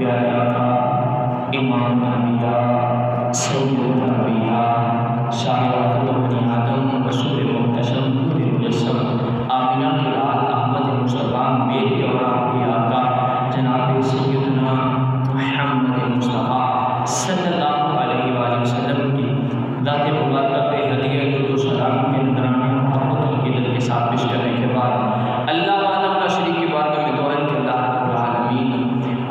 پیارے آقا امام الانبیاء سید الانبیاء شاہد بنی آدم رسول محتشم نور مجسم آمینہ کے لال احمد مصطفیٰ میرے اور آپ کے آقا جناب سیدنا محمد مصطفیٰ صلی اللہ علیہ وآلہ وسلم کی ذات مبارکہ پہ ہدیہ و سلام کے نذرانے محبت و عقیدت کے ساتھ پیش کرنے کے بعد اللہ وحدہ شریک کی بارگاہ میں دعا ہے کہ اللہ رب العالمین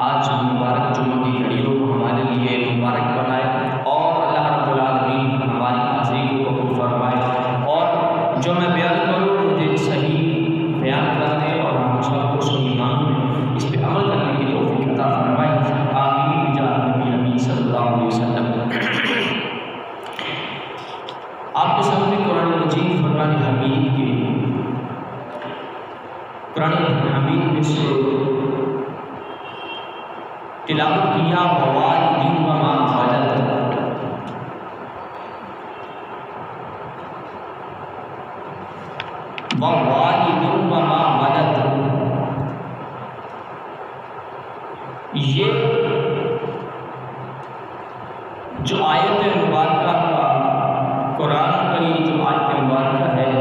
آج مبارک جمعہ کی گھڑیوں کو ہمارے لیے مبارک بنائے اور اللہ رب العالمین ہماری حاضری کو قبول فرمائے اور جو میں بیان کروں مجھے صحیح بیان کرنے اور ہم سب کو صحیح معنوں اس پہ عمل کرنے کی توفیق عطا فرمائے آمین بجاہ نبی امین صلی اللہ علیہ وسلم۔ آپ کے سامنے قرآن مجید فرقان حمید کے قرآن حمید میں سے تلاوت کیا ووالدین وما ولد، ووالدین وما ولد، یہ جو آیت مبارکہ کا قرآن کا یہ جو آیت مبارکہ ہے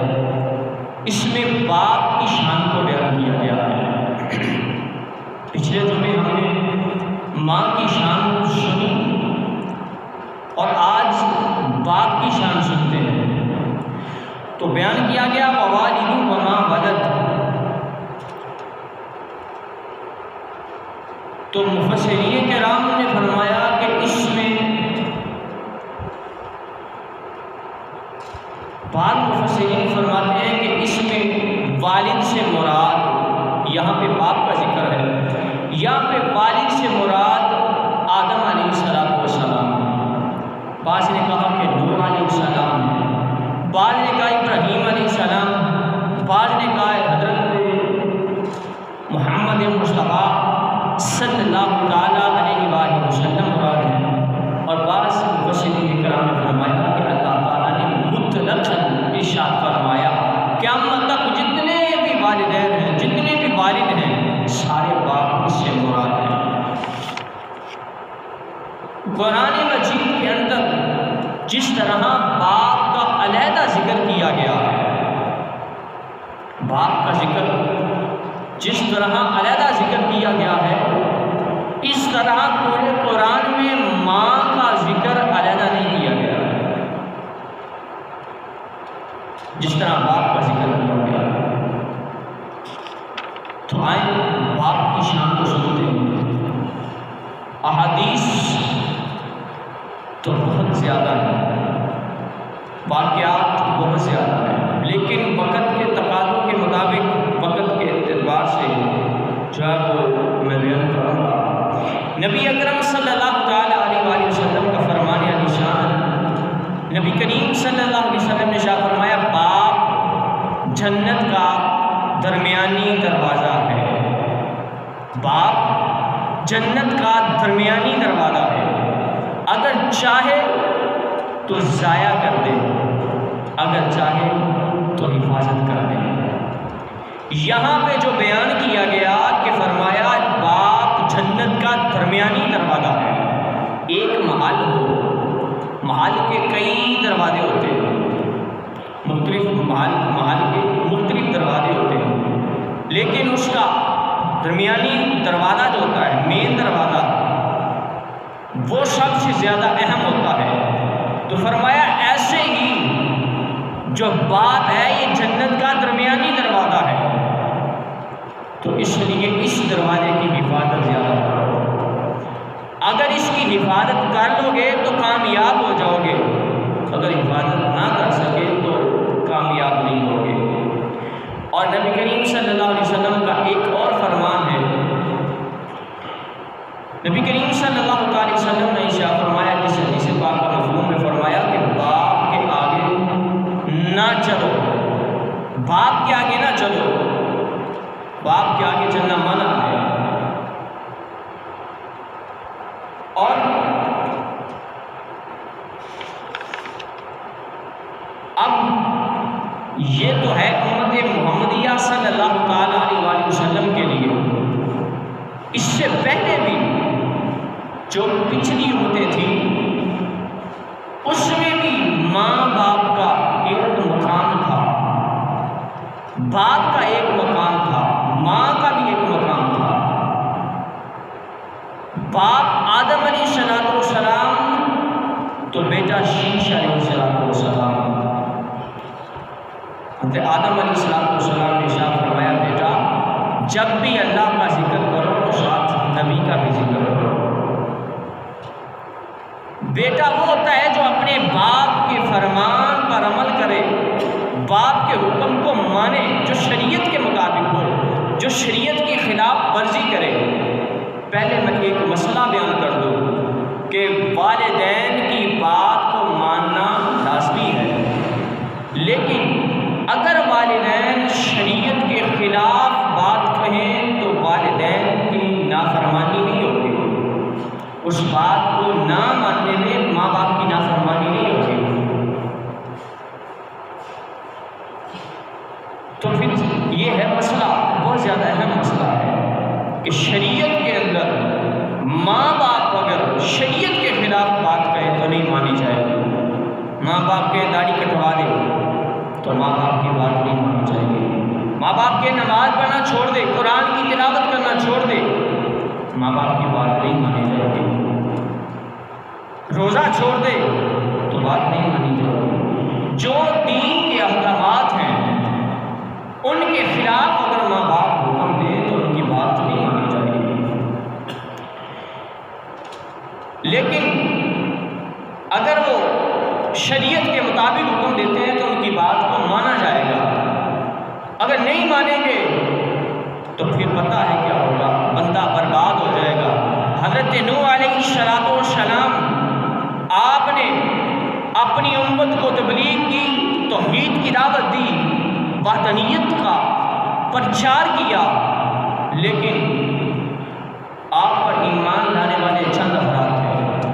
اس میں باپ کی شان کو بیان کیا گیا ہے۔ پچھلے جمعے ہم نے ماں کی شان سنی اور آج باپ کی شان سنتے ہیں۔ تو بیان کیا گیا ووالدین وما ولد، تو مفسرین کرام نے فرمایا کہ اس میں بعض مفسرین فرماتے ہیں کہ اس میں والد سے مراد یہاں پہ باپ کا ذکر ہے، یہاں پہ والد سے مراد آدم علیہ السلام ہے، بعض نے کہا کہ نوح علیہ السلام ہے، بعض نے کہا ابراہیم علیہ السلام، بعض نے کہا حضرت محمد مصطفیٰ صلی اللہ تعالیٰ علیہ وآلہ وسلم مراد ہے، اور بعض مفسرین کرام نے فرمایا کہ اللہ تعالیٰ نے مطلقاً ارشاد فرمایا قیامت تک جتنے بھی والدین ہیں، جتنے بھی والد ہیں، سارے باپ اس سے مراد ہیں۔ قرآن مجید کے اندر جس طرح باپ کا علیحدہ ذکر کیا گیا ہے، باپ کا ذکر جس طرح علیحدہ ذکر کیا گیا ہے، اس طرح پورے قرآن میں ماں کا ذکر علیحدہ نہیں کیا گیا ہے جس طرح باپ کا ذکر کیا گیا ہے۔ تو آئیں باپ کی شان کو سنتے ہیں۔ احادیث تو بہت زیادہ ہیں، واقعات بہت زیادہ ہیں، لیکن وقت کے تقاضوں کے مطابق، وقت کے اعتبار سے جو ہے وہ میں بیان کروں گا۔ نبی اکرم صلی اللہ تعالیٰ علیہ وآلہ وسلم کا فرمان علی شان، نبی کریم صلی اللہ علیہ وسلم نے شاہ فرمایا باپ جنت کا درمیانی دروازہ ہے، باپ جنت کا درمیانی دروازہ ہے، اگر چاہے تو ضائع کر دے، اگر چاہے تو حفاظت کر دے۔ یہاں پہ جو بیان کیا گیا کہ فرمایا باپ جنت کا درمیانی دروازہ ہے۔ ایک محل ہو، محل کے کئی دروازے ہوتے ہیں، مختلف محل کے مختلف دروازے ہوتے ہیں، لیکن اس کا درمیانی دروازہ جو ہوتا ہے، مین دروازہ، وہ سب سے زیادہ اہم ہوتا ہے۔ تو فرمایا ایسے ہی جو باپ ہے یہ جنت کا درمیانی دروازہ ہے، تو اس لیے اس دروازے کی حفاظت زیادہ کرو۔ اگر اس کی حفاظت کر لو گے تو کامیاب ہو جاؤ گے، اگر حفاظت نہ کر سکے تو کامیاب نہیں ہوگے۔ اور نبی کریم صلی اللہ علیہ وسلم کا ایک اور فرمان ہے، نبی کریم صلی اللہ علیہ وسلم نے ارشاد فرمایا، جس حدیث پاک کا مفہوم میں فرمایا کہ باپ کے آگے نہ چلو، باپ کے آگے نہ چلو، باپ کے آگے چلنا منع ہے۔ اور اب یہ تو ہے امت محمدیہ صلی اللہ تعالیٰ علیہ وآلہ وسلم کے لیے، اس سے پہلے بھی جو پچھلی امتیں تھیں اس میں بھی ماں باپ کا ایک مقام تھا، باپ کا ایک مقام تھا، ماں کا بھی ایک مقام تھا۔ باپ آدم علیہ السلام تو بیٹا شیش علیہ السلام۔ حضرت آدم علیہ السلام نے ارشاد فرمایا بیٹا جب بھی اللہ کا ذکر کرو تو ساتھ نبی کا بھی ذکر کرو۔ بیٹا وہ ہوتا ہے جو اپنے باپ کے فرمان پر عمل کرے، باپ کے حکم کو مانے، جو شریعت کے مطابق ہو، جو شریعت کی خلاف ورزی کرے۔ پہلے میں ایک مسئلہ بیان کر دوں کہ والدین کی بات کو ماننا لازمی ہے، لیکن اگر والدین شریعت کے خلاف بات کہیں تو والدین کی نافرمانی نہیں ہوگی، اس بات کو نہ ماننے میں ماں باپ کی نافرمانی نہیں ہوگی۔ تو پھر یہ ہے مسئلہ، بہت زیادہ اہم مسئلہ ہے کہ شریعت کے اندر ماں باپ اگر شریعت کے خلاف بات کہیں تو نہیں مانی جائے گی۔ ماں باپ کے داڑھی کٹوا دے تو ماں باپ کی بات نہیں مانی جائے گی۔ ماں باپ کے نماز پڑھنا چھوڑ دے، قرآن کی تلاوت کرنا چھوڑ دے، ماں باپ کی بات نہیں مانی جائے گی۔ روزہ چھوڑ دے تو بات نہیں مانی جائے گی۔ جو دین کے احکامات ہیں ان کے خلاف اگر ماں باپ حکم دیں تو ان کی بات نہیں مانی جائے گی۔ لیکن اگر وہ شریعت کے مطابق حکم دیتے ہیں تو ان کی بات کو مانا جائے گا۔ اگر نہیں مانیں گے تو پھر پتہ ہے کیا ہوگا، بندہ برباد ہو جائے گا۔ حضرت نوح علیہ السلام آپ نے اپنی امت کو تبلیغ کی، توحید کی دعوت دی، وحدانیت کا پرچار کیا، لیکن آپ پر ایمان لانے والے چند افراد تھے،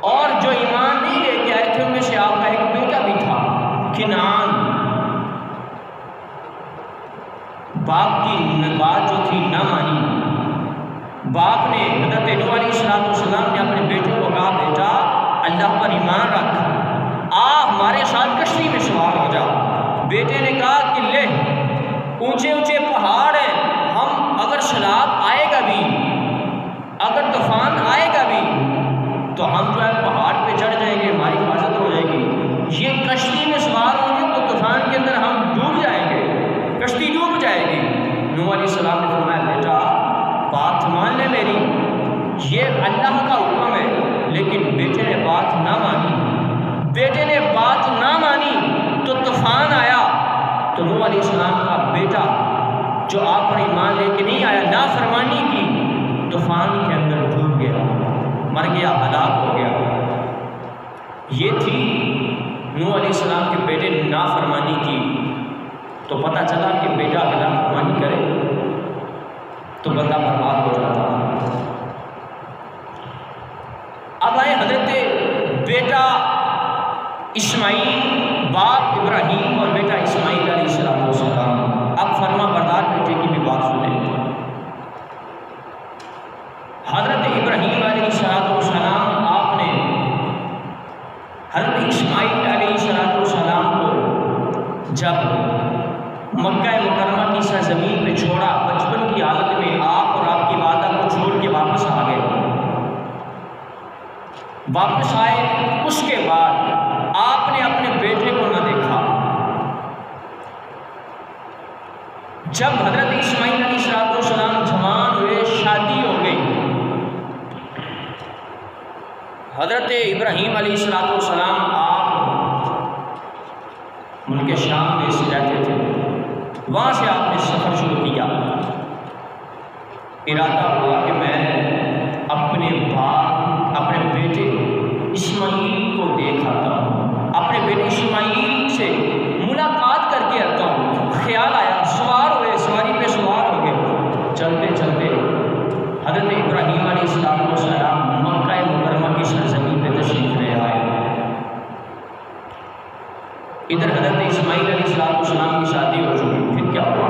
اور جو ایمان نہیں لے کے آئے تھے ان میں سے آپ کا ایک بیٹا بھی تھا کنعان۔ باپ کی بات جو تھی نہ مانی۔ باپ نے حضرت نوح علیہ السلام نے اپنے بیٹے کو کہا بیٹا اللہ پر ایمان رکھ، ہمارے ساتھ کشتی میں سوار ہو جا۔ بیٹے نے کہا کہ لے اونچے اونچے پہاڑ ہیں، ہم اگر سیلاب آئے گا بھی، اگر طوفان آئے گا بھی تو ہم جو ہے پہاڑ پہ چڑھ جائیں گے، ہماری حفاظت ہو جائے گی۔ یہ کشتی میں سوار ہوں گے تو طوفان کے اندر ہم ڈوب جائیں گے، کشتی ڈوب جائے گی۔ نوح علیہ السلام نے فرمایا بیٹا بات مان لے میری، یہ اللہ کا حکم ہے، لیکن بیٹے نے بات نہ مانی۔ بیٹے نے بات نہ مانی تو طوفان آیا تو نوح علیہ السلام کا بیٹا جو آپ پر ایمان لے کے نہیں آیا، نافرمانی کی، طوفان کے اندر ڈوب گیا، مر گیا، ہلاک ہو گیا۔ یہ تھی نوح علیہ السلام کے بیٹے نے نافرمانی کی، تو پتہ چلا کہ بیٹا اگر نافرمانی کرے تو بندہ برباد ہو جاتا۔ اب آئے حضرت بیٹا اسماعیل، باپ ابراہیم اور بیٹا اسماعیل علیہ السلام۔ اب فرما بردار بیٹے کی بھی بات سنیں۔ حضرت ابراہیم علیہ السلام آپ نے حضرت اسماعیل علیہ السلام کو جب مکہ مکرمہ کی سرزمین پہ چھوڑا، بچپن کی حالت میں آپ اور آپ کی والدہ کو چھوڑ کے واپس آ گئے۔ واپس آئے، اس کے بعد آپ نے اپنے بیٹے کو نہ دیکھا۔ جب حضرت اسماعیل علیہ السلام جوان ہوئے، شادی ہو گئی، حضرت ابراہیم علیہ السلام آپ ملک شام میں سے رہتے تھے، وہاں سے آپ نے سفر شروع کیا۔ ارادہ ہوا کہ میں اپنے باپ، اپنے بیٹے اسماعیل کو دیکھ آتا ہوں، اپنے بیٹے اسماعیل سے ملاقات کر کے آتا ہوں۔ خیال آیا، سوار ہوئے، سواری پہ سوار ہو گئے، چلتے چلتے حضرت ابراہیم علیہ السلام مکہ مکرمہ کی سرزمین پہ تشریف لے آئے۔ ادھر حضرت اسماعیل علیہ السلام کی شادی ہو چکی، پھر کیا ہوا؟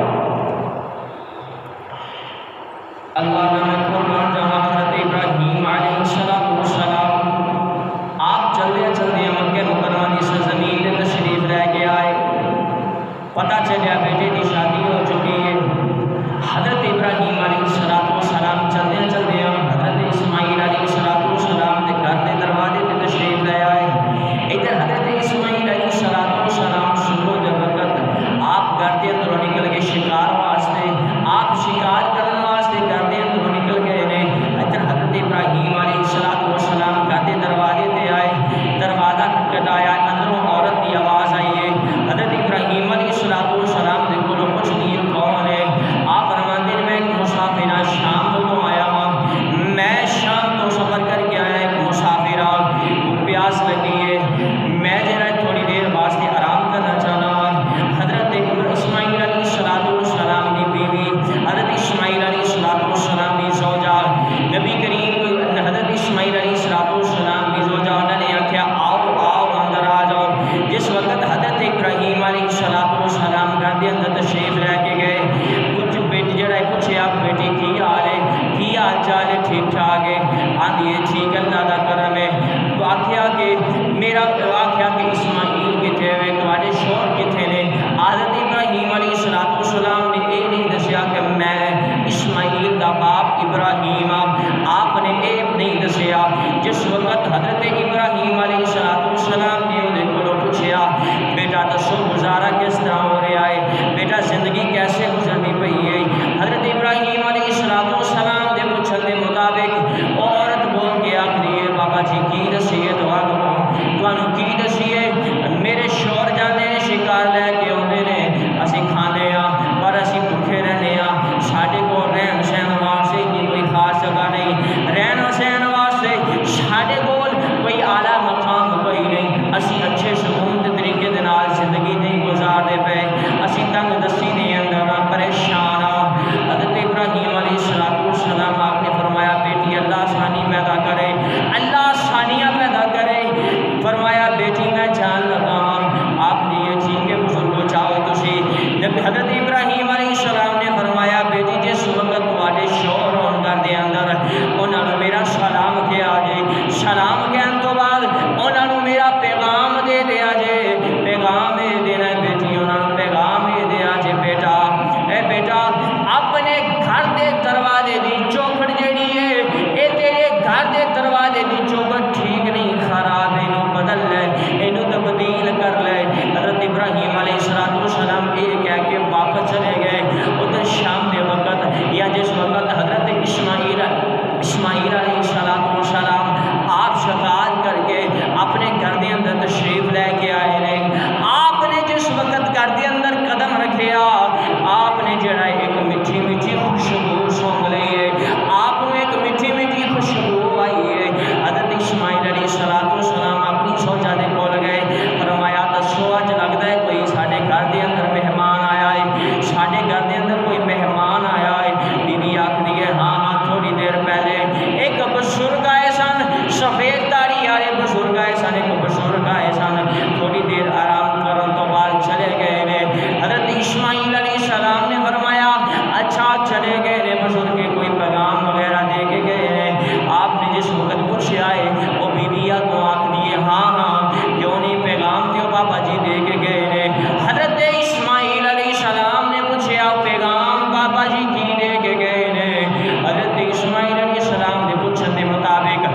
اللہ نے قربان جہاں حضرت ابراہیم آدھی ٹھیک اللہ دا کرم ہے تو آکھیا کہ میرا آکھیا کہ اسماعیل کتنے ہوئے تمہارے شور کتنے نے حضرت ابراہیم علیہ السلام نے یہ نہیں دسیا کہ میں اسماعیل دا باپ ابراہیم آپ نے یہ نہیں دسیا جس وقت حضرت ابراہیم علیہ السلام نے انہیں کو پوچھا بیٹا دسو گزارا کس طرح ہو رہا ہے بیٹا زندگی کیسے گزرنی پئی ہے حضرت ابراہیم علیہ السلام دے پوچھن دے مطابق عورت بول کے آخری ہے بابا جی کی دسیے تمہوں کی دسیے میرے شور جانے شکار لے کے آتے ہیں اسی کھانے پر اسی بھوکے رہنے ساڈے کو رہن سہن واسطے کوئی خاص جگہ نہیں رہن سہن واسطے ساڈے کول کوئی اعلیٰ مقام کوئی نہیں اسی اچھے سکون کے طریقے دے نال زندگی نہیں گزارتے پے اسی تنگ دستی دے اندر پریشان حضرت ابراہیم علیہ السلام آپ نے فرمایا بیٹی اللہ آسانی پیدا کرے اللہ آسانیاں پیدا کرے فرمایا بیٹی میں جان لگا آپ نے یہ ٹھیک ہے بزرگو چاہو تسی حضرت ابراہیم علیہ السلام نے فرمایا بیٹی جس وقت تمہارے شور ہون گھر دے اندر انہوں نے میرا سلام کیا جے سلام کہن تو بعد انہوں نے میرا پیغام دے دیا جے پیغام دینا بیٹی انہوں نے پیغام دیا جے بیٹا اے بیٹا اپنے گھر دے دروازے دی چوکھٹ جیڑی ہے اے تیرے گھر دے دروازے دی چوکھٹ ٹھیک نہیں خراب اینو بدل لے اینو تبدیل کر لے حضرت ابراہیم علیہ السلام یہ کہہ کے واپس چلے گئے ادھر شام دے وقت یا جس وقت حضرت اسماعیل علیہ السلام آپ شفاعت کر کے اپنے گھر دے اندر تشریف لے کے آئے ہیں آپ نے جس وقت گھر دے اندر قدم رکھیا آپ نے جڑا ایک میٹھی میٹھی خوشبو سونگ لی ہے آپ کو ایک میٹھی میٹھی خوشبو آئی ہے حضرت اسماعیل علیہ السلام اپنی سوچا دے کول گئے فرمایا دسو اج لگتا ہے کوئی ساڈے گھر دے اندر مہمان آیا ہے ساڈے گھر دے اندر کوئی مہمان آیا ہے بیوی آکھدی ہے ہاں تھوڑی دیر پہلے ایک بزرگ آئے سن سفید داڑھی والے بزرگ آئے سن ایک بزرگ آئے سن تھوڑی دیر آرام کرن تو بعد چلے گئے نے حضرت اسماعیل علیہ السلام نے فرمایا اچھا چلے گئے نے بزرگ کوئی پیغام وغیرہ دے کے گئے نے آپ نے جس وقت پوچھا ہے وہ بیویا کو آکھدی ہے ہاں کیوں نہیں پیغام دیو بابا جی دے کے گئے نے حضرت اسماعیل علیہ السلام نے پوچھا پیغام بابا جی کی دے کے گئے نے حضرت اسماعیل علیہ السلام نے پوچھن دے مطابق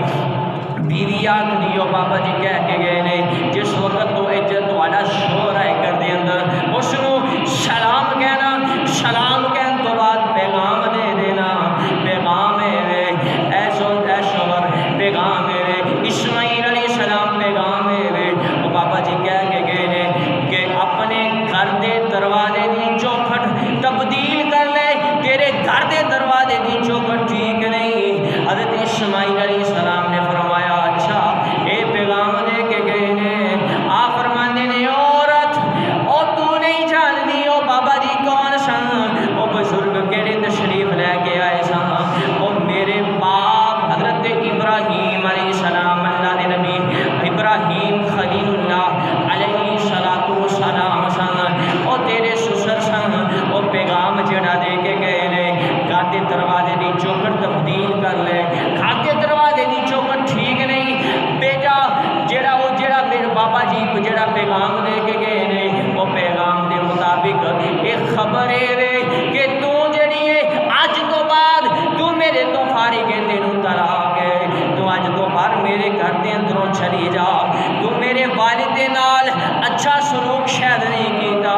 بیوی آکھدی بابا جی کہہ کے گئے نے جس وقت تو تہاڈا شور ہے گھر دے اندر اس نو سلام کہنا سلام کہن تو بعد پیغام دے دینا پیغام ہے اے شوہر پیغام ہے اسماعیل علیہ السلام پیغام ہے وہ بابا جی کہہ کے گئے نے کہ اپنے گھر دے دروازے دی چوکھٹ تبدیل کر لے تیرے گھر دے دروازے دی چوکھٹ ٹھیک نہیں حضرت اسماعیل علیہ السلام نے فرمایا اچھا اے پیغام دے کے گئے نے آپ فرمانے نے عورت او تو نہیں جانتی او بابا جی کون سن او بزرگ کیڑے تشریف لے کے آئے سن او میرے باپ حضرت ابراہیم علیہ السلام اللہ نے نبی ابراہیم خلیل اللہ علیہ السلام سن او تیرے سسر سن او پیغام جڑا دے کے گئے نے گھر دے دروازے دی چوکھٹ تبدیل کر لے گھر دے دروازے دی چوکھٹ ٹھیک نہیں بیٹا جڑا میرے بابا جی کو جڑا پیغام دے کے گئے نے وہ پیغام دے مطابق ایک خبر ہے کہ تو جڑی ہے اج تو بعد تو میرے تو فارغ ہے تینوں طلاق ہے تو اج تو بعد میرے گھر دے اندروں چلی جا تو میرے والد دے نال اچھا سلوک شاید نہیں کیتا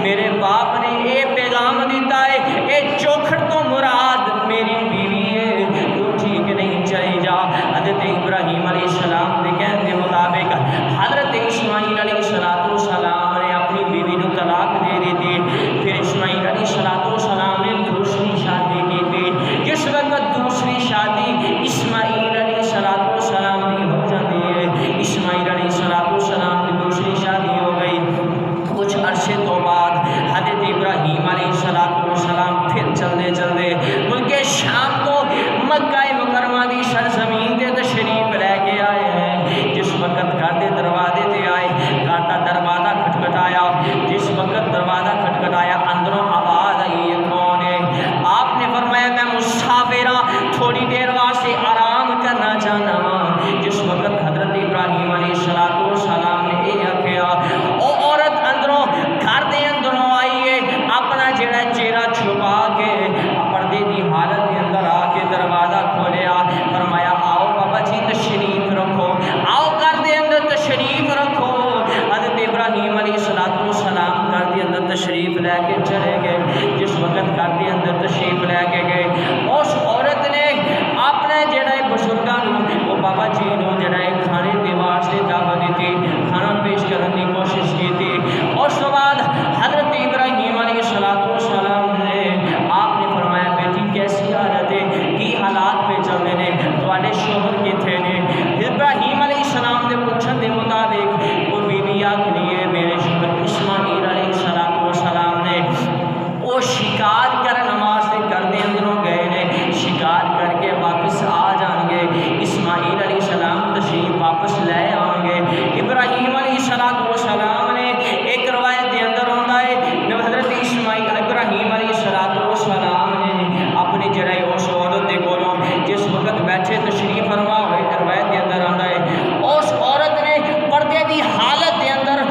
میرے باپ نے اے پیغام دیتا ہے اے چوکھٹ تو مراد میری بیوی ہے تو ٹھیک نہیں چلی جا حضرت ابراہیم علیہ السلام نے کہنے کے مطابق حضرت اسماعیل علیہ السلام نے اپنی بیوی کو طلاق دے دی تھی پھر اسماعیل علیہ السلام نے دوسری شادی کی تھی جس وقت دوسری شادی اسماعیل علیہ السلام کی ہو جاتی ہے اسماعیل علیہ السلام کی دوسری شادی ہو گئی کچھ عرصے تو بعد حضرت ابراہیم علیہ السلام پھر چلتے ملک شام کو مکہ مکرمہ دی سرزمین تے تشریف لے کے آئے ہیں جس وقت گھر دے دروازے تے آئے گھر دا دروازہ کھٹکھٹایا جس وقت دروازہ کھٹکھٹایا اندروں آواز آئی ہے کون ہے آپ نے فرمایا میں مسافر ہاں تھوڑی دیر واسطے آرام کرنا بابا جی نو جڑا ہے کھانے دے واسطے دعوت دیتی، کھانا پیش کرنے کی کوشش کی تھی۔ اس کے بعد حضرت ابراہیم علیہ السلام نے آپ نے فرمایا بیٹی کیسی حالت ہے، کی حالات پہ چل رہے ہیں، تواڈے شوہر کتنے نے؟ ابراہیم علیہ السلام نے پوچھن دے مطابق وہ بیوی آکھدی ہے میرے شوہر اسماعیل علیہ السلام نے وہ شکار کرن واسطے کردے اندروں گئے نے، شکار کر کے واپس آ جان گے، اسماعیل علیہ السلام تشریف واپس لے آؤ گے۔ ابراہیم علیہ السلام نے ایک روایت کے اندر ہوتا ہے جب حضرت ابراہیم علیہ السلام نے اپنی جڑائی اس عورت کے کولوں جس وقت بیٹھے تشریف فرما ہوئے، روایت کے اندر آتا ہے اس عورت نے پردے کی حالت کے اندر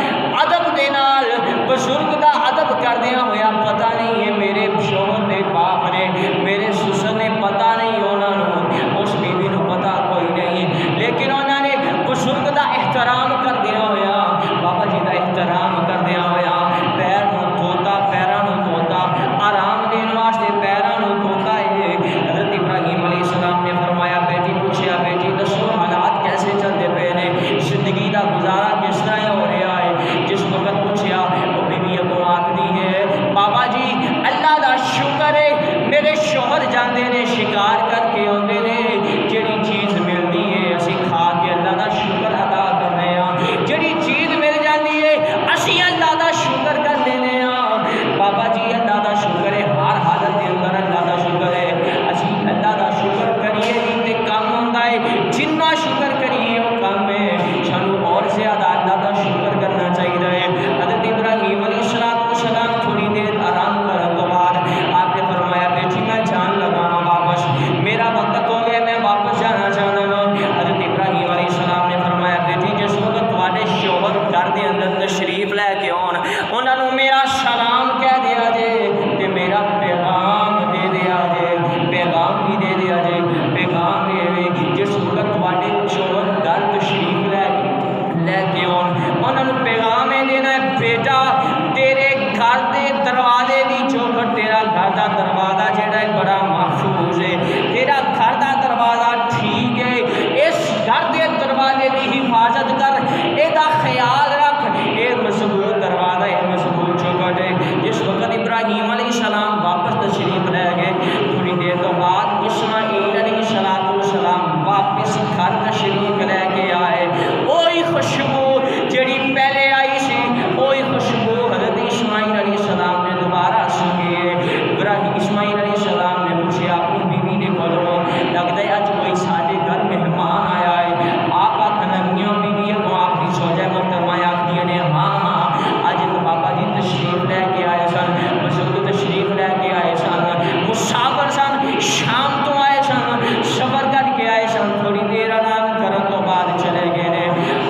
ادب دے نال بزرگ دا ادب کردیا ہوا، پتہ نہیں ہے میرے شوہر دے باپ نے میرے سسر نے پتہ نہیں انہوں نے اس بیوی نو پتہ کوئی نہیں، لیکن انہوں نے بزرگ دا احترام کردیا ہوا، بابا جی دا احترام کردیا ہوا، پیر نو دھوتا، پیراں نو دھوتا، آرام دین واسطے پیراں نو دھوتا ہے۔ حضرت ابراہیم علیہ السلام نے فرمایا بیٹی پوچھیا بیٹی دسو حالات کیسے چلتے پے نے، زندگی دا گزارا کس طرح ہو رہا ہے؟ جس وقت پوچھیا وہ بیوی اگوں آکھدی ہے بابا جی اللہ دا شکر ہے میرے شوہر جاندے نے شکار کر کے آندے نے، جڑی چیز ملتی ہے اسی کھا کے اللہ دا شکر ادا کرنے ہاں، جڑی چیز مل جاتی ہے اسی اللہ دا شکر کر لینے ہاں۔ بابا جی اللہ دا شکر ہے، ہر حالت کے اندر اللہ دا شکر ہے، اسی اللہ دا شکر کریے نہیں تے کم ہوندا ہے، جنہ شکر کریے وہ کم ہے، سانو اور زیادہ اللہ دا شکر کرنا چاہیے ہے۔ حضرت ابراہیم علیہ السلام تھوڑی دیر آرام کرنے کے بعد آپ نے فرمایا بیٹی میں جان لگا ہوں واپس، میرا وقت ہو گیا میں واپس جانا چاہنا ہوں۔ حضرت ابراہیم علیہ السلام نے فرمایا بیٹی جس وقت تواڈے شوہر گھر دے اندر تشریف لے کے آن انہاں نوں میرا سلام کہہ دیا جے تے میرا پیغام دے دیا جے، پیغام بھی دے دیا جے، پیغام یہ جس وقت تواڈے شوہر گھر تشریف لے کے آن انہاں نوں پیغام یہ دینا ہے بیٹا تیرے گھر دے دروازے دی چوکھٹ، تیرا گھر دا دروازہ جڑا ہے بڑا محفوظ ہے، تیرا گھر دا دروازہ ٹھیک ہے، اس گھر دے دروازے دی حفاظت کر، اے دا خیال رکھ، اے مضبوط دروازہ ہے، مضبوط چوکھٹ ہے۔ جس وقت ابراہیم علیہ السلام واپس تشریف لے گئے تھوڑی دیر تو بعد اسماعیل علیہ السلام واپس گھر تشریف لے کے آئے، وہی خوشبو جڑی پہلے آئی سی وہی خوشبو حضرت اسماعیل علیہ السلام نے دوبارہ سنی ہے۔ اسماعیل علیہ السلام نے پوچھا اپنی بیوی نے بولو لگتا ہے اج کوئی سارے گھر مہمان آیا ہے، آپ آخر لگیاں بیوی کو آپ کی سوچا محترمہ آخری نے ہاں اج تو بابا جی تشریف لے کے آئے سن، بزرگ تشریف لے کے آئے سن، مسافر سن، شام تو آئے سن، سفر کر کے آئے سن، تھوڑی دیر آرام کرن تو بعد چلے گئے نے۔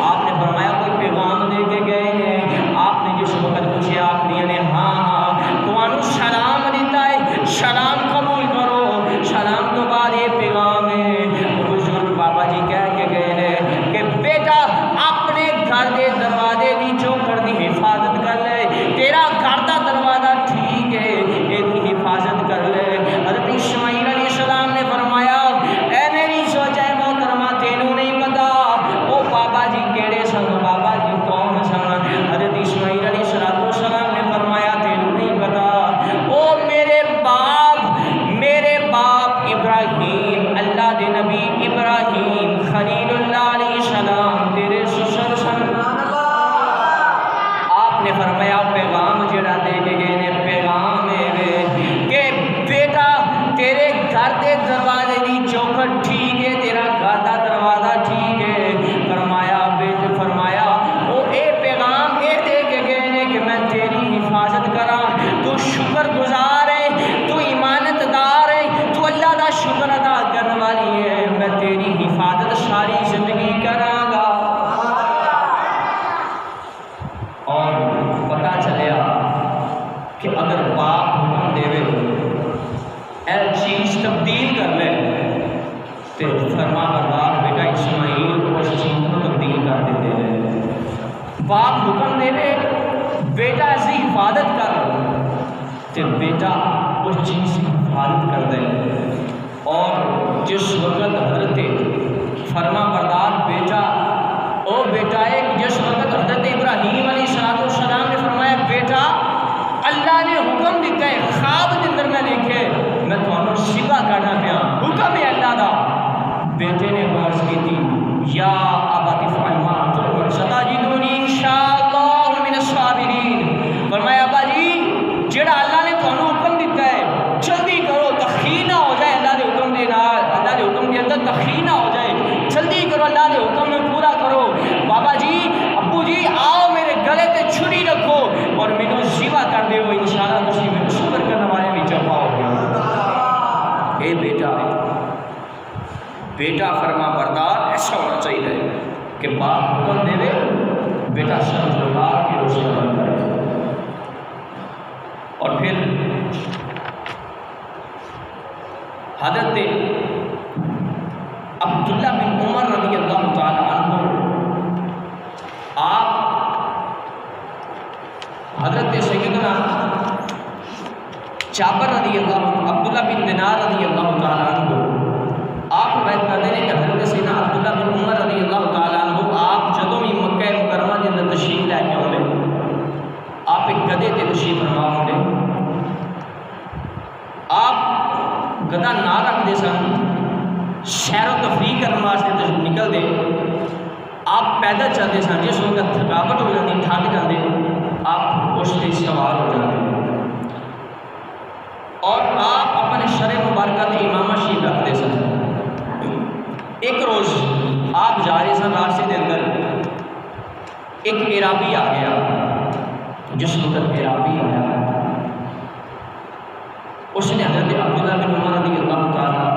آپ نے فرمایا کوئی پیغام دے کے گئے ہیں؟ آپ نے جس وقت پوچھا آخری نے ہاں تمہوں سلام دیتا ہے، سلام قبول کرو، سلام تو بعد یہ پیغام ہے بزرگ بابا جی کہہ کے گئے ہیں کہ بیٹا اپنے گھر دے دروازے دی چوکھٹ دی حفاظت کر لے، تیرا گھر دا دروازہ ٹھیک ہے یہ حفاظت کر لے۔ حضرت اسماعیل علیہ السلام نے فرمایا اے میری سوچا ہے محترمہ تینوں نہیں پتا وہ بابا جی کیڑے سن، بابا جی کون سن؟ حضرت اسماعیل علیہ السلام نے فرمایا تینوں نہیں پتا وہ میرے باپ ابراہیم اللہ دے نبی ابراہیم خلیل اللہ علیہ السلام تیرے سسر سن۔ آپ نے فرمایا پیغام جڑا دے کے گئے نے پیغام ہے کہ بیٹا تیرے گھر دے دروازے دی چوکھٹ ٹھیک ہے، تیرا گھر دا دروازہ ٹھیک ہے۔ فرمایا وہ اے پیغام اے دے کے گئے نے کہ میں تیری حفاظت کراں، تو شکر گزار ہے، تو ایمانت دار ہے، تو اللہ دا شکر ادا کرنے والی ہے، میں تیری حفاظت ساری زندگی کراں گا۔ اور پتہ چلیا کہ اگر باپ حکم دے اے چیز تبدیل کر لے تو فرما بردار بیٹا اسماعیل اس چیز کو تبدیل کر دیتے ہیں۔ باپ حکم دے بیٹا ایسی حفاظت کر تو بیٹا اس چیز کی حفاظت کر دے۔ اور جس وقت حضرت فرما کرو، اللہ کے حکم میں پورا کرو، بابا جی ابو جی آؤ میرے گلے تے چھری رکھو اور مینوں ذبح کر دیو، انشاءاللہ تسی مینوں شکر کرنے والے وچ پاؤ گے۔ اے بیٹا، بیٹا فرما بردار ایسا ہونا چاہیے کہ باپ حکم دے بیٹا شرط لگا کے روزے بند کرے۔ اور پھر حضرت عبداللہ بن عمر رضی اللہ تعالی عنہ، آپ حضرت سیدنا جابر رضی اللہ، عبداللہ بن دینار رضی اللہ تعالی عنہ، آپ روایت کرتے ہیں کہ حضرت سیدنا عبداللہ بن عمر رضی اللہ تعالی عنہ آپ جدوں بھی مکہ مکرمہ کے اندر تشریف لے کے آؤندے، آپ ایک گدے تے تشریف فرما ہوندے، آپ گدا نہ رکھتے سن، سیر و تفریح کرنے واسطے نکلتے، آپ پیدل چلتے سن، جس وقت تھکاوٹ ہو جاتی تھک جاتے آپ اس سے سوار ہو جاتے، اور آپ اپنے شرع مبارکہ تے امامہ شریف رکھتے سن۔ ایک روز آپ جا رہے سن، راستے کے اندر ایک عرابی آ گیا، جس وقت عرابی آیا اس نے حضرت عبداللہ بن عمر رضی اللہ تعالیٰ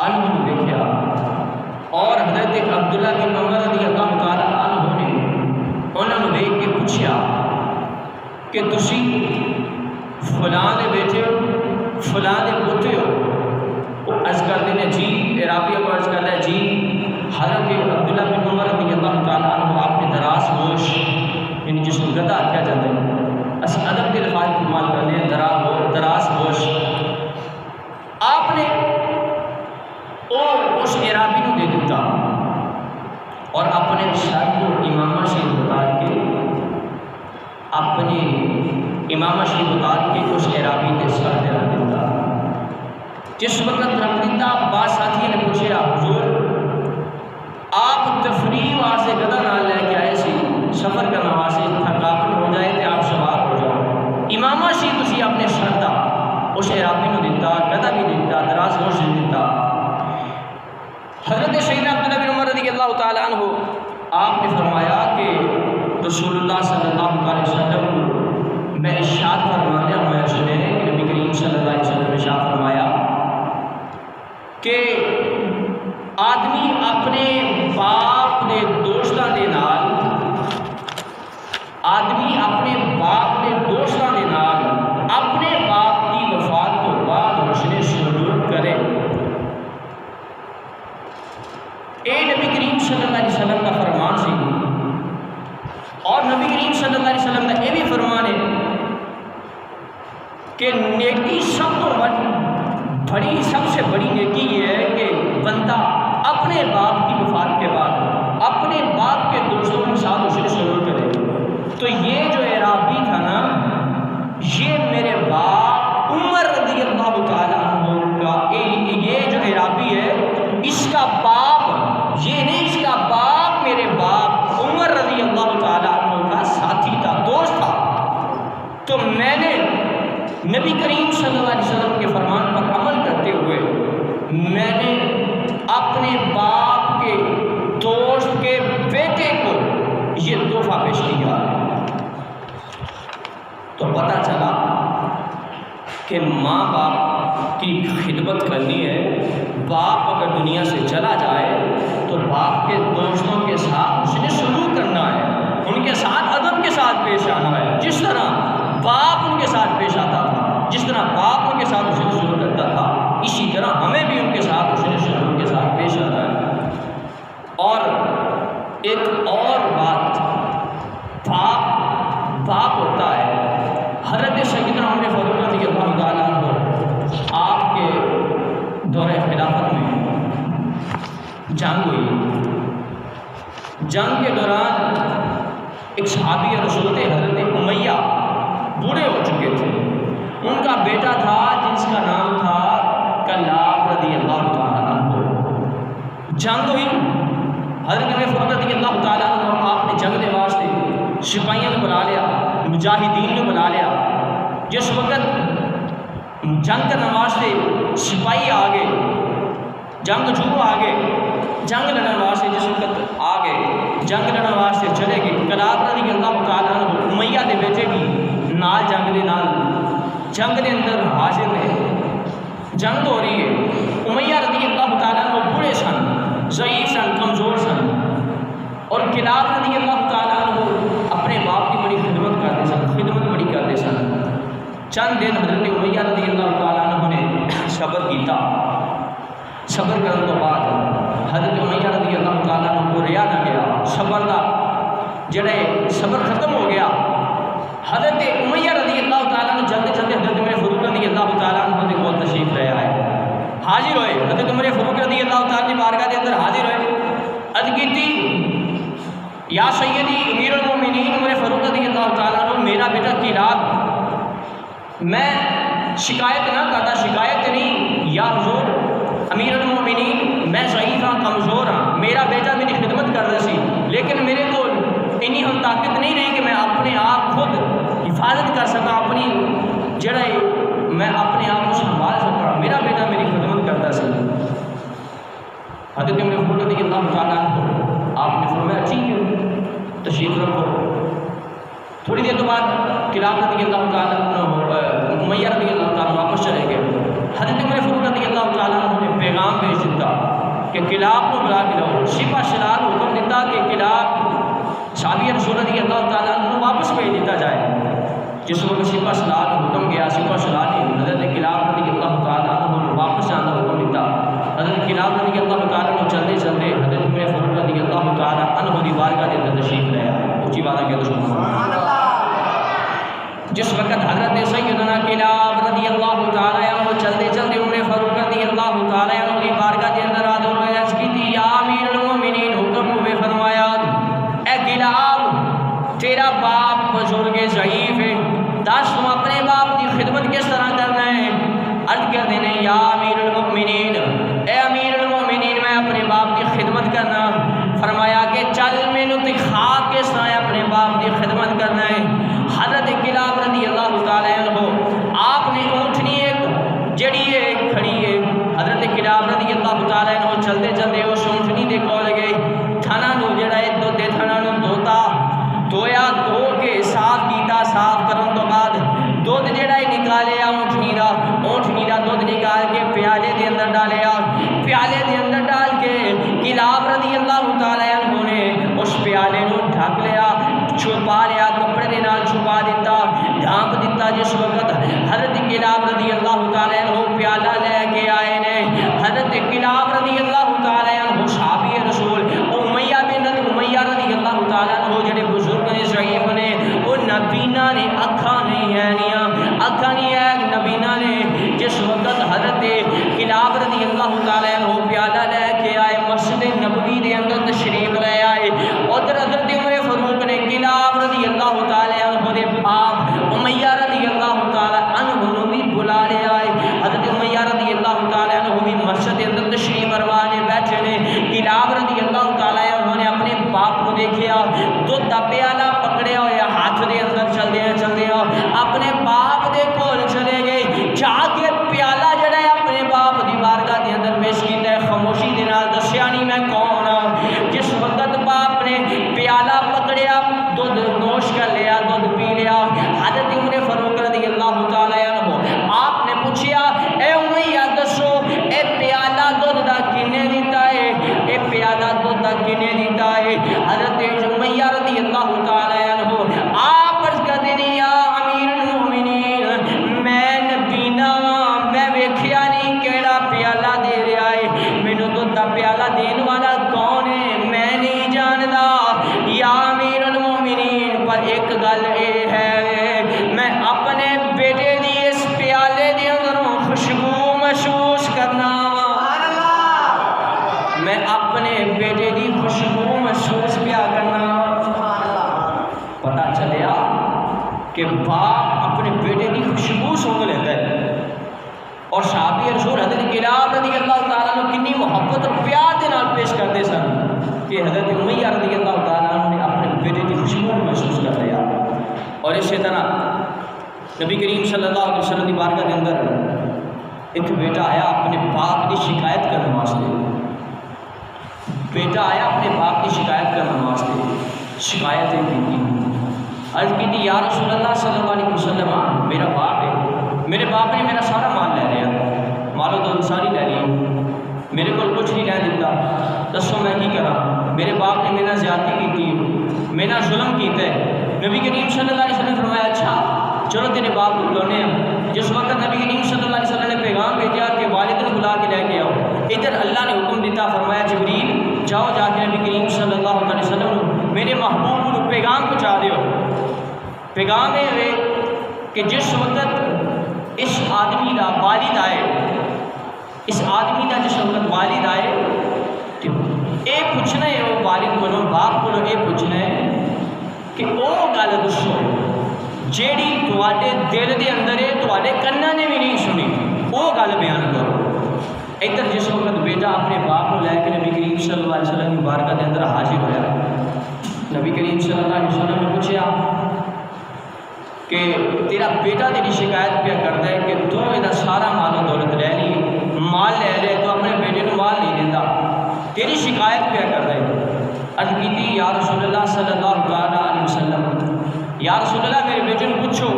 عنہ نے دیکھا، اور حضرت عبداللہ بن عمر رضی اللہ تعالیٰ عنہ نے انہوں نے دیکھ کے پوچھا کہ تسی فلاں دے بیٹے ہو، فلاں دے پوتے ہو؟ وہ عرض کرتے ہیں جی، عرابی کو عرض کرتا ہے جی حضرت عبداللہ بن عمر رضی اللہ تعالیٰ عنہ آپ نے دراز گوش، یعنی جس کو گدا کیا جاتا ہے، اس ادب کے الفاظ استعمال کرنے ہیں، دراز گوش، آپ نے اس عرابی کو دے دیتا اور اپنے سر کو امامہ شریف اتار کے، اپنے امامہ شریف اتار کے اس عرابی کے سر دے رکھ دیتا۔ جس وقت رکھ دیتا بعض ساتھی نے پوچھا حضور آپ تفریح واسطے گدا نال لے کے آئے سی، سفر کرنے واسطے تھکاوٹ ہو جائے تو آپ سوار ہو جاؤ، امامہ شریف تسی اپنے سر دا اس عرابی کو دیتا، گدا بھی دیتا، دراز گوش بھی دیتا۔ حضرت سیدنا عبداللہ بن عمر رضی اللہ تعالیٰ عنہ آپ نے فرمایا کہ رسول اللہ صلی اللہ علیہ وسلم میں ارشاد فرمایا ہوا سنے کہ نبی کریم صلی اللہ علیہ وسلم نے ارشاد فرمایا کہ آدمی اپنے باپ دے دوستاں دے نال، آدمی اپنے باپ دے دوستاں دے نال اپنے باپ کی وفات تو بعد حسن سلوک کرے۔ اے نبی کریم صلی اللہ علیہ وسلم کا فرمان سی، اور نبی کریم صلی اللہ علیہ وسلم کا یہ بھی فرمان ہے کہ نیکی سب تو بڑی، سب سے بڑی نیکی یہ ہے کہ بندہ اپنے باپ کی وفات کے بعد اپنے باپ کے دوستوں کے ساتھ اسے سلوک کرے۔ تو یہ جو عرابی تھا نا، یہ میرے باپ عمر رضی اللہ تعالیٰ عنہ کا، یہ جو عرابی ہے اس کا باپ، یہ نہیں اس کا باپ میرے باپ عمر رضی اللہ تعالیٰ عنہ کا ساتھی تھا، دوست تھا۔ تو میں نے نبی کریم صلی اللہ علیہ وسلم کے فرمان پر عمل کرتے ہوئے میں نے اپنے باپ کے دوست کے بیٹے کو یہ تحفہ پیش کیا۔ تو پتہ چلا کہ ماں باپ کی خدمت کرنی ہے، باپ اگر دنیا سے چلا جائے تو باپ کے دوستوں کے ساتھ اس نے سلوک کرنا ہے، ان کے ساتھ ادب کے ساتھ پیش آنا ہے، جس طرح باپ ان کے ساتھ پیش آتا تھا، جس طرح باپ ان کے ساتھ اس نے سلوک کرتا تھا، اسی طرح ہمیں بھی ان کے ساتھ اس نے سلوک کے ساتھ پیش آنا ہے۔ اور ایک اور بات، باپ ہوتا ہے۔ حضرت سیدنا عمر فاروق رضی اللہ تعالیٰ عنہ آپ کے دور خلافت میں جنگ ہوئی، جنگ کے دوران ایک صحابی رسول تھے حضرت امیہ، بوڑھے ہو چکے تھے، ان کا بیٹا تھا جس کا نام تھا کلاب رضی اللہ تعالیٰ عنہ۔ جنگ ہوئی، حضرت عمر فاروق رضی اللہ تعالیٰ عنہ آپ نے جنگ کے واسطے سپاہیوں کو بلا لیا، مجاہدین کو بلا لیا۔ جس وقت جنگ کرنے واسطے سپاہی آ گئے جنگ جو آ گئے جنگ لڑن واسطے جس وقت آ گئے جنگ لڑن واسطے چلے گئے کلاب رضی اللہ تعالیٰ عنہ امیہ دے بیٹے بھی نال جنگ دے نال جنگ دے اندر حاضر رہے جنگ ہو رہی ہے امیہ رضی اللہ تعالیٰ عنہ بوڑھے سن ضعیف سن کمزور سن اور کلاب رضی اللہ تعالیٰ عنہ اپنے باپ کی بڑی خدمت کرتے سن خدمت بڑی کرتے سن چند دن حضرت امیہ رضی اللہ تعالیٰ عنہ نے صبر کیتا صبر کرنے تو بعد حضرت امیہ رضی اللہ تعالیٰ عنہ کو ریا نہ گیا صبر دا جڑے صبر ختم ہو گیا حضرت امیہ رضی اللہ تعالیٰ عنہ جلد جلد حضرت عمر فاروق رضی اللہ تعالیٰ عنہ کے کول تشریف لے آئے حاضر ہوئے حضرت عمر فاروق رضی اللہ تعالیٰ عنہ بارگاہ کے اندر حاضر ہوئے عرض کیتی یا سیدی امیر المومنین عمر فاروق رضی اللہ تعالیٰ عنہ میرا بیٹا کلاب میں شکایت نہ کرتا شکایت نہیں یا حضور امیر المومنین میں ضعیف ہاں کمزور ہاں میرا بیٹا میری خدمت کر رہا سی لیکن میرے کو انی ہم طاقت نہیں رہی کہ میں اپنے آپ خود حفاظت کر سکا اپنی جڑے میں اپنے آپ کو سنبھال سکا میرا بیٹا میری خدمت کرتا سی حضرت عمر فاروق رضی اللہ تعالیٰ عنہ آپ نے فرمایا ٹھیک ہے تشریف رکھو تھوڑی دیر تو بعد کلاب رضی اللہ تعالیٰ عنہ امیہ رضی اللہ تعالیٰ واپس چلے گئے حضرت عمر فاروق رضی اللہ تعالیٰ عنہ نے پیغام بھیج دیتا کہ کلاب کو بلا کے لاؤ سپہ سالار حکم دیتا کہ کلاب صحابی رسول رضی اللہ تعالیٰ عنہ واپس بھیج دیتا جائے جس وقت سپہ سالار حکم گیا سپہ سالار نے حضرت کلاب رضی اللہ تعالیٰ عنہ واپس آنا حکم دیتا حضرت کلاب رضی اللہ تعالیٰ عنہ چلتے چلتے حضرت عمر فاروق رضی اللہ تعالیٰ عنہ کی بارگاہ کے اندر تشریف لے آئے اونچی بات ہے کہ جس وقت حضرت سیدنا کلاب رضی اللہ تعالیٰ عنہ چلتے چلتے عمر فاروق رضی اللہ تعالیٰ عنہ کی بارگاہ کے اندر حاضر ہوئے عرض کی تھی یا امیر المومنین حکم ہوئے فرمایا اے کلاب تیرا باپ بزرگ ضعیف ہے دس تم اپنے باپ کی خدمت کس طرح کرنا ہے عرض کر دینے یا امیر المومنین اے امیر المومنین میں اپنے باپ کی خدمت کرنا فرمایا کہ چل میں نے دکھا کس طرح اپنے باپ کی خدمت کرنا ہے حضرت کلاب رضی اللہ تعالیٰ عنہ آپ نے اونٹنی ایک جڑی ہے کھڑی ہے حضرت کلاب رضی اللہ تعالیٰ عنہ چلتے چلتے اس اونٹنی دے کول گئے تھنا نو جڑا ہے دودے تھنا نو دوتا دویا دو کے صاف کیتا صاف کرن تو بعد دودھ جڑا ہے نکالیا اونٹنی دا دودھ نکال کے پیالے دے اندر ڈالیا پیالے دے اندر ڈال کے کلاب رضی اللہ تعالیٰ عنہ نے اس پیالے نو ڈھک لیا چھپا لیا کپڑے دے نال چھپا دیتا ڈھانپ دیتا جس وقت حضرت کلاب رضی اللہ تعالیٰ عنہ پیالہ لے کے آئے نے حضرت کلاب رضی اللہ تعالیٰ عنہ صحابی رسول امیہ رضی اللہ تعالیٰ عنہ جڑے بزرگ نے ضعیف نے وہ نبینا نے اکھا نہیں ہے اکھا نہیں ہے نبینا نے جس وقت حضرت کلاب رضی اللہ تعالیٰ عنہ پیالہ لے کے آئے مسجد نبوی دے اندر تشریف لے آئے ادھر حضرت عمر فاروق نے کلاب رضی اللہ تعالیٰ عنہ دے باپ امیہ رضی اللہ تعالیٰ عنہ بھی بلا لے آئے حضرت امیہ رضی اللہ تعالیٰ عنہ بھی مسجد دے اندر تشریف فرمانے بیٹھے نے کلاب رضی اللہ تعالیٰ عنہ نے اپنے باپ کو دیکھیا دودھ دا پیالہ پکڑیا ہوا ہاتھ دے اندر چلدے اپنے باپ دے کول چلے گئے جا کے پیالہ جڑا ہے اپنے باپ دی بارگاہ دے اندر پیش کیتا ہے خاموشی دے نال دسیا نہیں میں کون ہاں جس وقت باپ نے پیالہ پکڑیا دودھ نوش کر لیا دودھ پی لیا حضرت عمر فاروق رضی اللہ تعالیٰ عنہ آپ نے پوچھیا اے امیہ دسو اے پیالہ دودھ دا کنے دیتا ہے اے پیالہ دودھ دا کنے دیتا ہے حضرت امیہ رضی اللہ تعالیٰ عنہ آپ عرض کر دیں یا امیر المومنین میں نبینا میں ویکھیا نہیں کیڑا پیالہ دے رہا ہے مینوں دودھ دا پیالہ دین والا کون ہے میں نہیں جاندا یا امیر المومنین پر ایک گل اے ہے میں اپنے بیٹے دی اس پیالے دے اندروں خوشبو محسوس کرنا میں اپنے بیٹے دی خوشبو محسوس پیا کرنا پتہ چلیا کہ باپ اپنے بیٹے کی خوشبو سونگ لیتا ہے اور صحابی رسول حضرت کلاب رضی اللہ تعالیٰ عنہ کنی محبت اور پیار دے نال پیش کرتے سن کہ حضرت امیہ رضی اللہ تعالیٰ عنہ نے اپنے بیٹے کی خوشبو محسوس کر لیا اور اسی طرح نبی کریم صلی اللہ علیہ وسلم کی بارگاہ کے اندر ایک بیٹا آیا اپنے باپ کی شکایت کرنے واسطے، بیٹا آیا اپنے باپ کی شکایت کرنے واسطے، شکایتیں کی، عرض کی تھی یا رسول اللہ صلی اللہ علیہ وسلم میرا باپ ہے، میرے باپ نے میرا سارا مال لے لیا، مال و دولت ساری لے لی، میرے کو کچھ نہیں رہ دیتا، دسو میں کی کرا، میرے باپ نے میرا زیادتی کی تھی، میرا ظلم کیتا ہے۔ نبی کریم صلی اللہ علیہ وسلم نے فرمایا اچھا چلو تیرے باپ کو بلانے ہیں۔ جس وقت نبی کریم صلی اللہ علیہ وسلم نے پیغام بھیجا کہ والد کو بلا کے لے کے آؤ، ادھر اللہ نے حکم دیتا، فرمایا جبریل جاؤ جا کے نبی کریم صلی اللہ علیہ وسلم میرے محبوب کو پیغام پہنچا دیو۔ پیغام یہ ہوئے کہ جس وقت اس آدمی کا والد آئے، اس آدمی کا جس وقت والد آئے تو یہ پوچھنا ہے وہ والد کو باپ کو یہ پوچھنا ہے کہ وہ گل دسو جیڑی تواڈے دل دے اندر ہے تواڈے کناں نے بھی نہیں سنی، وہ گل بیان کرو۔ ادھر جس وقت بیٹا اپنے باپ کو لے کے نبی کریم صلی اللہ علیہ وسلم کی بارگاہ کے اندر حاضر ہوا، نبی کریم صلی اللہ علیہ وسلم نے پوچھا کہ تیرا بیٹا تیری شکایت پہ کرتا ہے کہ تو یہ سارا مال و دولت لے لی، مال لے رہے تو اپنے بیٹے کو مال نہیں دیتا، تیری شکایت پہ کرتا ہے۔ عرض کی تھی یا رسول اللہ صلی اللہ علیہ وسلم، یا رسول اللہ میرے بیٹے کو پوچھو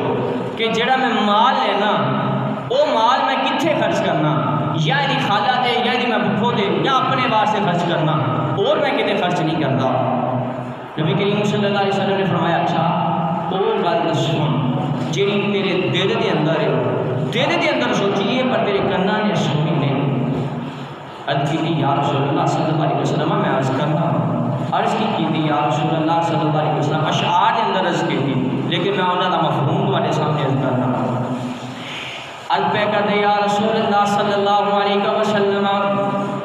کہ جڑا میں مال لینا وہ مال میں کتنے خرچ کرنا، یا یہ خالہ دے یا یہ میں بھوکھو دے یا اپنے واسطے خرچ کرنا، اور میں کتنے خرچ نہیں کرتا۔ نبی کریم صلی اللہ علیہ وسلم نے فرمایا اچھا وہ گل سن جیڑی تیرے دل دے اندر ہے، دل دے اندر سوچیے پر تیرے کناں نے سنی نہیں۔ عرض کی تھی یا رسول اللہ صلی اللہ علیہ وسلم میں عرض کرنا، عرض کی تھی یا رسول اللہ صلی اللہ علیہ وسلم اشعار کے اندر عرض کی تھی لیکن میں انہوں کا مفہوم تمہارے سامنے عرض کرنا۔ عرض پہ کہتے یا رسول اللہ صلی اللہ علیہ وسلم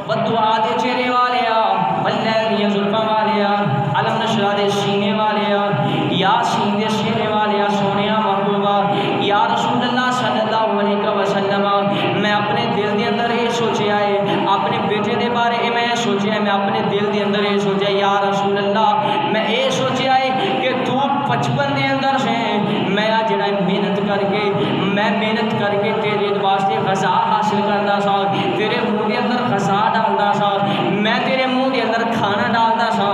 بدعا دے چہرے والیا واللیل دیا زلفاں والیا علم نشرہ دے سینے والیا یاسین دے سینے والیا سونیا محبوبہ یا رسول اللہ صلی اللہ علیہ وسلم میں اپنے دل دے اندر یہ سوچیا ہے، اپنے بیٹے دے بارے میں سوچیا ہے، میں اپنے دل دے اندر یہ سوچیا یا رسول اللہ میں یہ سوچیا ہے کہ تو 55 دے اندر سے میں جڑا محنت کر کے تیرے واسطے غذا حاصل کرتا سا، تیرے منہ دے اندر غذا ڈالتا سا، میں تیرے منہ دے اندر کھانا ڈالتا سا،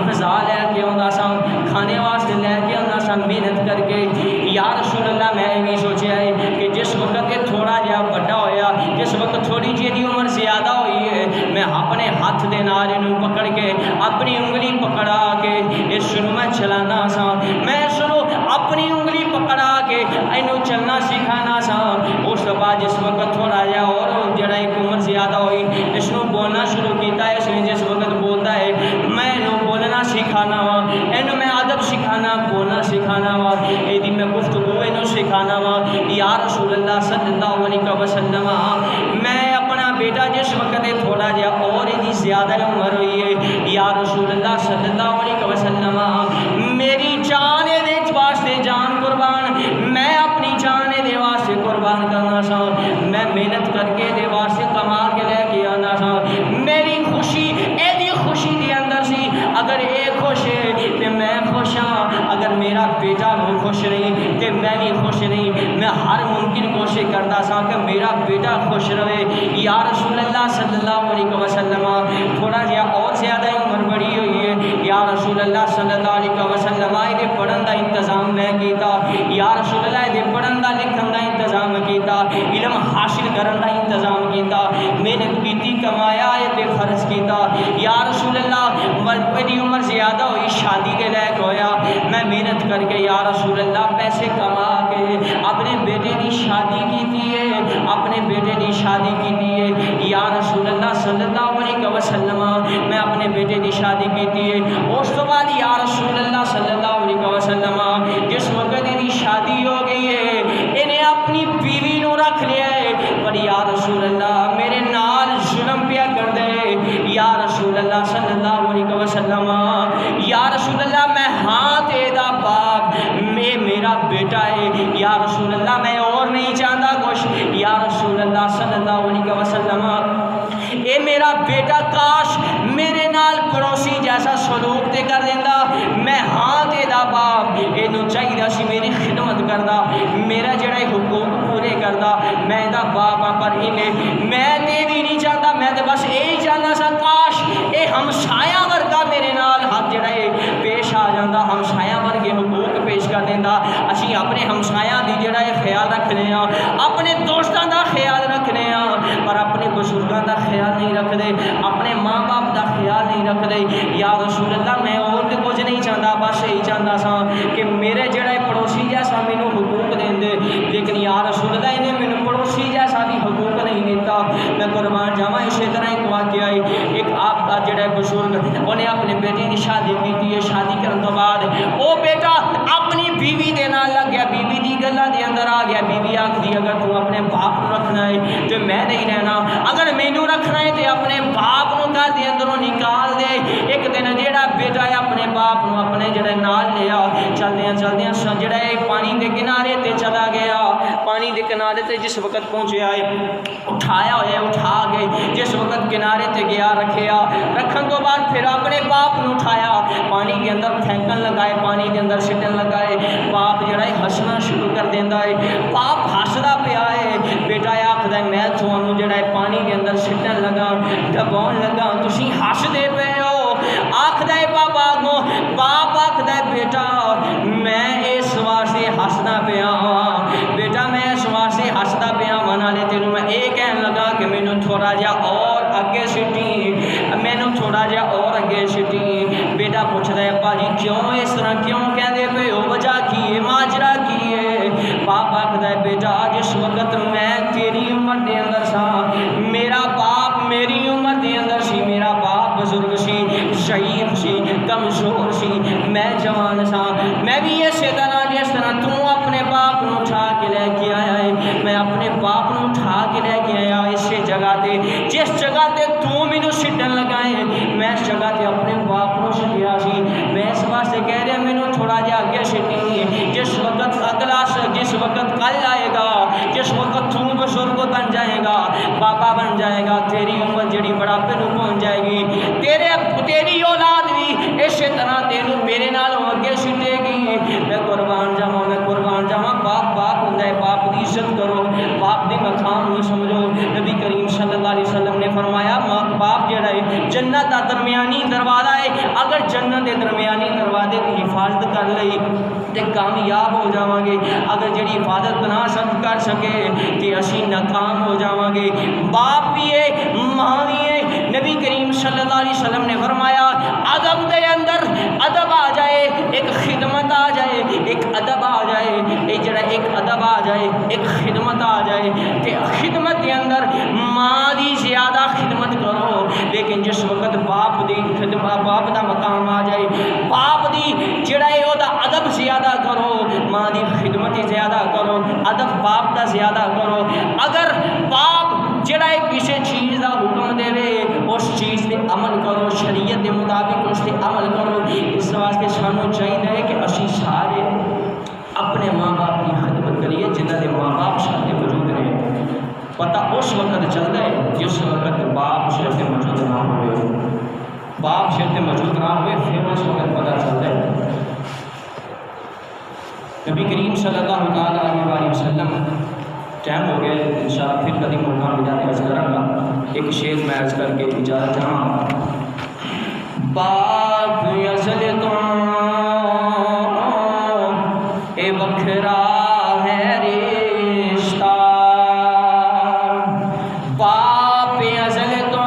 غذا لے کے آتا سا، کھانے واسطے لے کے آتا سا محنت کر کے۔ یا رسول اللہ میں یہ سوچا ہے کہ جس وقت یہ تھوڑا جہا بڑا ہویا، جس وقت تھوڑی جی عمر زیادہ ہوئی ہے، میں اپنے ہاتھ دے نال انہوں پکڑ کے اپنی انگلی پکڑا کے اس نو میں چلانا سا، میں اس نو اپنی انگلی پکڑا کے انہوں چلنا سکھانا سا۔ اس کے بعد جس وقت تھوڑا جہا اور جڑا ایک عمر زیادہ ہوئی اس نو بولنا شروع کیتا ہے، اس نے جس وقت بولتا ہے میں انہوں بولنا سکھانا وا، انہوں میں ادب سکھانا، بولنا سکھانا وا، ایدی میں گفتگو انہوں سکھانا وا۔ یا رسول اللہ صلی اللہ علیہ وسلم میں اپنا بیٹا جس وقت تھوڑا جہا اور ایدی زیادہ عمر ہوئی ہے، یا رسول اللہ صلی اللہ علیہ وسلم میری جان دے واسطے جان قربان، میں اپنی جان دے واسطے قربان کرنا سا، میں محنت کر کے دے واسطے کما کے لے کے آنا سا، میری خوشی ایدی خوشی دے اندر سی، اگر اے خوش ہے تو میں خوش ہاں، اگر میرا بیٹا بھی خوش نہیں تو میں بھی خوش نہیں، میں ہر ممکن کوشش کرتا سا کہ میرا بیٹا خوش رہے۔ یا رسول اللہ صلی اللہ علیہ وسلم تھوڑا جہا اور زیادہ عمر بڑی ہوئی ہے، یا رسول اللہ صلی اللہ علیہ وسلم یہ پڑھن کا انتظام میں کیتا، یا رسول اللہ یہ پڑھن کا لکھن کا انتظام کیتا، علم حاصل کرن کا انتظام کیتا، محنت کیتی، کمایا تے خرچ کیتا۔ یا رسول اللہ بڑی عمر زیادہ ہوئی، شادی کے لائق ہویا، میں محنت کر کے یا رسول اللہ پیسے کما کے اپنے بیٹے کی شادی کیتی ہے، اپنے بیٹے کی شادی کیتی ہے۔ یا رسول اللہ صلی اللہ علیہ وسلم میں اپنے بیٹے کی شادی کیتی ہے۔ اس تو بعد یا رسول اللہ صلی اللہ علیہ وسلم جس وقت دی شادی ہو گئی ہے انہیں اپنی بیوی نو رکھ لیا ہے، پر یا رسول اللہ میرے نال ظلم پیا کر دے۔ یا رسول اللہ صلی اللہ علیہ وسلم یا رسول اللہ میں ہاں تیرا باپ، میں میرا بیٹا ہے، یا رسول اللہ میں اور نہیں چاہتا کچھ، یا رسول اللہ صلی اللہ علیہ وسلم اے میرا بیٹا کاش میرے نال پڑوسی جیسا سلوک تے کر دینا، میں ہاں تیرا باپ، اینو چاہیے سی میری خدمت کردا، میرا جڑا حقوق پورے کردا، میں دا باپ ہاں، پر نہیں نے میں تے بھی نہیں چاہتا میں تے بس یہی چاہتا سا کاش اے ہمسایا ورگا میرے نال ہاتھ جڑا ہے پیش آ جاتا ہمسایا ورگے حقوق پیش کر دینا اسی اپنے ہمسایا دی جڑا ہے خیال رکھنے ہاں اپنے دوستاں دا خیال رکھنے ہاں پر اپنے بزرگاں دا خیال نہیں رکھتے اپنے ماں باپ دا خیال نہیں رکھتے یا رسول اللہ میں اور کچھ نہیں چاہتا بس یہی چاہتا سا کہ میرے جڑا پڑوسی جیسا مینو حقوق دیں دے لیکن یا رسول اللہ انہیں مینو پڑوسی جیسا بھی حقوق نہیں دیتا میں قربان جاواں اسی طرح ایک واقعہ ہے ایک آپ کا جڑا بزرگ انہیں اپنے بیٹے کی شادی کی ہے شادی کرنے تو بعد وہ بیٹا اپنی بیوی دے نال لگ گیا بیوی دی گلاں دے اندر آ گیا بیوی آکھدی اگر تو اپنے باپ کو رکھنا ہے تو میں نہیں رہنا اگر مینو رکھنا ہے تو اپنے باپ کو گھر دے اندروں نکال دے ایک دن جڑا بیٹا ہے اپنے باپ کو اپنے جڑے نال لیا چلدیاں جڑا ہے پانی دے کنارے تے چلا گیا پانی دے کنارے تے جس وقت پہنچیا ہے اٹھایا ہوا اٹھا گئے جس وقت کنارے تے گیا رکھیا رکھن تو بعد پھر اپنے باپ کو اٹھایا پانی کے اندر پھینکن لگائے پانی کے اندر سٹن لگائے باپ جڑا ہے ہسنا شروع کر دیندا ہے باپ ہسدا پیا ہے بیٹا آکھدا ہے میں تھانوں جڑا ہے پانی کے اندر سٹن لگا ڈباؤن لگا تسی ہسدے پے ہو آکھدا ہے باپ آکھدا ہے بیٹا میں اس واسطے ہسدا پیا بیٹا میں اس واسطے ہسدا پیا نالے تینوں میں یہ کہن لگا کہ مینوں تھوڑا جہا اور اگے سٹی مینوں تھوڑا جہا اور اگے سٹی بیٹا پوچھدا ہے ابا جی کیوں اس طرح کیوں کہندے پے ہو وجہ کی ہے ماجرا کی ہے باپ آکھدا ہے بیٹا جس وقت میں تیری عمر دے اندر سا میرا باپ میری عمر دے اندر سی میرا باپ بزرگ سی شہید سی کمزور سی میں جوان سا میں بھی اسی طرح جس طرح تو اپنے باپ نو اٹھا کے لے کے آیا ہے میں اپنے باپ نو اٹھا کے لے کے آیا اسی جگہ تے جس جگہ تے تو مینوں سٹن لگائے میں اس جگہ تے اپنے باپ نو سٹیا سی میں اس واسطے کہہ رہا مینوں تھوڑا جہا اگے سٹی جس وقت اگلا جس وقت کل آئے گا جس وقت تو بزرگ بن جائے گا بابا بن جائے گا تیری عمر جڑی بڑھاپے نو پہنچ جائے گی تیری اولاد بھی اسی طرح تینوں میرے نال اگے سٹے گی میں قربان جاواں باپ ہوندا ہے باپ دی عزت کرو باپ دی مقام نہیں سمجھو نبی کریم صلی اللہ علیہ وسلم نے فرمایا باپ جڑا ہے جنت دا درمیانی دروازہ ہے اگر جنت دے درمیانی دروازے کی حفاظت کر لئی تے کامیاب ہو جاواں گے اگر جڑی حفاظت نہ کر سکے تے اسی ناکام ہو جاواں گے باپ بھی ہے ماں بھی ہے نبی کریم صلی اللہ علیہ وسلم نے فرمایا ادب دے اندر ادب آ جائے ایک خدمت آ جائے ایک ادب آ جائے ایک جڑا ایک ادب آ جائے ایک خدمت آ جائے تے خدمت دے اندر ماں دی زیادہ خدمت کرو لیکن جس وقت باپ دی خدمت باپ دا مقام آ جائے باپ دی جڑا ہے او دا ادب زیادہ کرو ماں دی خدمت زیادہ کرو ادب باپ دا زیادہ کرو اگر باپ جڑا ہے کسی چیز دا حکم دے اس چیز پہ عمل کرو شریعت کے مطابق اس پہ عمل کرو اس واسطے سانوں چاہیے کہ اسی سارے اپنے ماں باپ کی خدمت کریے جنہاں دے ماں باپ ساتھ موجود رہے پتہ اس وقت چلتا ہے جس وقت باپ شرط موجود نہ ہوئے باپ شرط موجود نہ ہوئے پھر اس وقت پتہ چلتا ہے نبی کریم صلی اللہ علیہ وسلم ٹائم ہو گیا انشاءاللہ پھر کبھی موقع ملا تو عرض کروں گا ایک شعر میں عرض کر کے اجازت چاہاں باپ ازل تو اے بکھرا ہے رشتہ باپ ازل تو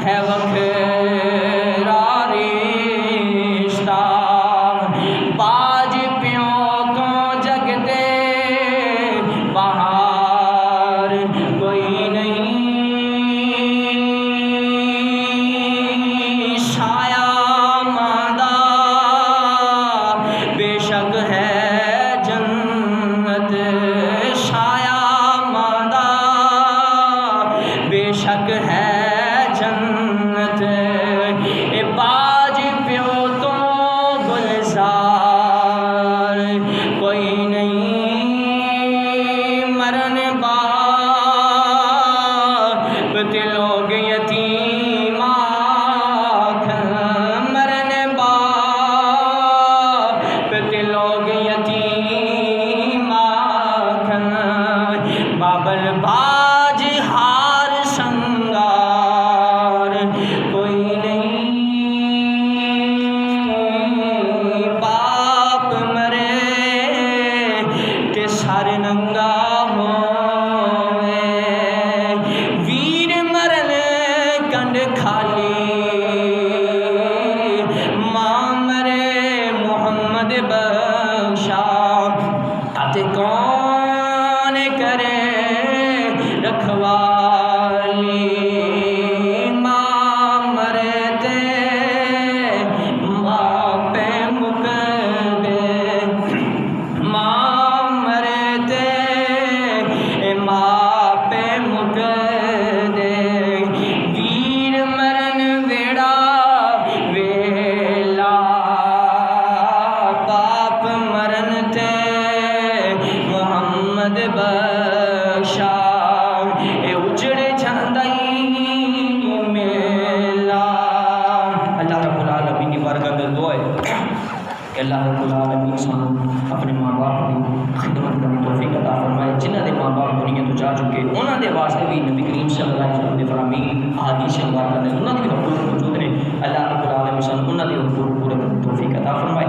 ہے بکھرا رشتہ باج پیوں کو جگتے باہر کوئی نہیں کہ اللہ رب العالمین سانو اپنے ماں باپ کی خدمت کرنے توفیق عطا فرمائے. جنہاں دے ماں باپ دنیا تو جا چکے انہاں دے واسطے بھی نبی کریم صلی اللہ علیہ وسلم نے فرمائی احادیث شریف کرنے انہاں دی بھی حقوق موجود نے. اللہ رب العالمین سانو انہاں دے حقوق پورے کرنے توفیق عطا فرمائے.